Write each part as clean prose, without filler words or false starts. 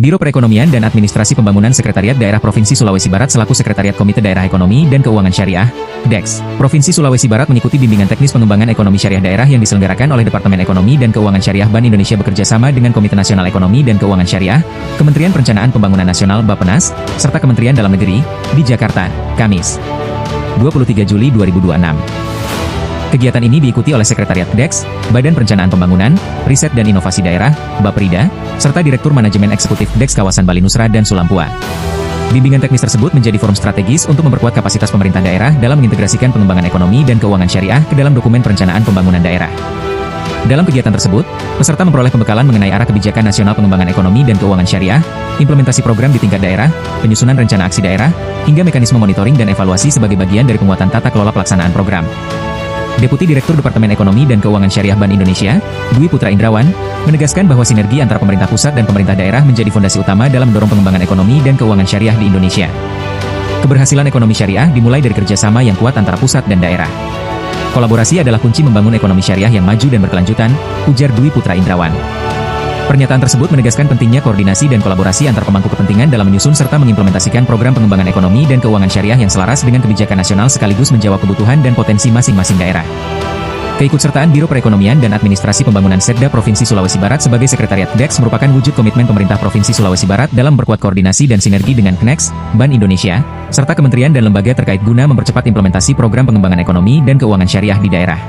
Biro Perekonomian dan Administrasi Pembangunan Sekretariat Daerah Provinsi Sulawesi Barat selaku Sekretariat Komite Daerah Ekonomi dan Keuangan Syariah, DEKS. Provinsi Sulawesi Barat mengikuti bimbingan teknis pengembangan ekonomi syariah daerah yang diselenggarakan oleh Departemen Ekonomi dan Keuangan Syariah Bank Indonesia bekerja sama dengan Komite Nasional Ekonomi dan Keuangan Syariah, Kementerian Perencanaan Pembangunan Nasional Bappenas, serta Kementerian Dalam Negeri, di Jakarta, Kamis, 23 Juli 2026. Kegiatan ini diikuti oleh Sekretariat DEKS, Badan Perencanaan Pembangunan, Riset dan Inovasi Daerah, Baprida, serta Direktur Manajemen Eksekutif DEKS Kawasan Bali Nusra dan Sulampua. Bimbingan teknis tersebut menjadi forum strategis untuk memperkuat kapasitas pemerintah daerah dalam mengintegrasikan pengembangan ekonomi dan keuangan syariah ke dalam dokumen perencanaan pembangunan daerah. Dalam kegiatan tersebut, peserta memperoleh pembekalan mengenai arah kebijakan nasional pengembangan ekonomi dan keuangan syariah, implementasi program di tingkat daerah, penyusunan rencana aksi daerah, hingga mekanisme monitoring dan evaluasi sebagai bagian dari penguatan tata kelola pelaksanaan program. Deputi Direktur Departemen Ekonomi dan Keuangan Syariah Bank Indonesia, Dwi Putra Indrawan, menegaskan bahwa sinergi antara pemerintah pusat dan pemerintah daerah menjadi fondasi utama dalam mendorong pengembangan ekonomi dan keuangan syariah di Indonesia. Keberhasilan ekonomi syariah dimulai dari kerjasama yang kuat antara pusat dan daerah. Kolaborasi adalah kunci membangun ekonomi syariah yang maju dan berkelanjutan, ujar Dwi Putra Indrawan. Pernyataan tersebut menegaskan pentingnya koordinasi dan kolaborasi antar pemangku kepentingan dalam menyusun serta mengimplementasikan program pengembangan ekonomi dan keuangan syariah yang selaras dengan kebijakan nasional sekaligus menjawab kebutuhan dan potensi masing-masing daerah. Keikutsertaan Biro Perekonomian dan Administrasi Pembangunan Setda Provinsi Sulawesi Barat sebagai Sekretariat DEKS merupakan wujud komitmen pemerintah Provinsi Sulawesi Barat dalam memperkuat koordinasi dan sinergi dengan KNEX, Bank Indonesia, serta kementerian dan lembaga terkait guna mempercepat implementasi program pengembangan ekonomi dan keuangan syariah di daerah.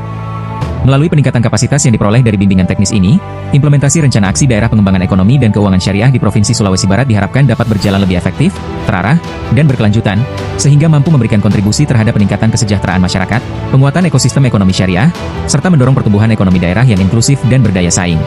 Melalui peningkatan kapasitas yang diperoleh dari bimbingan teknis ini, implementasi rencana aksi daerah pengembangan ekonomi dan keuangan syariah di Provinsi Sulawesi Barat diharapkan dapat berjalan lebih efektif, terarah, dan berkelanjutan, sehingga mampu memberikan kontribusi terhadap peningkatan kesejahteraan masyarakat, penguatan ekosistem ekonomi syariah, serta mendorong pertumbuhan ekonomi daerah yang inklusif dan berdaya saing.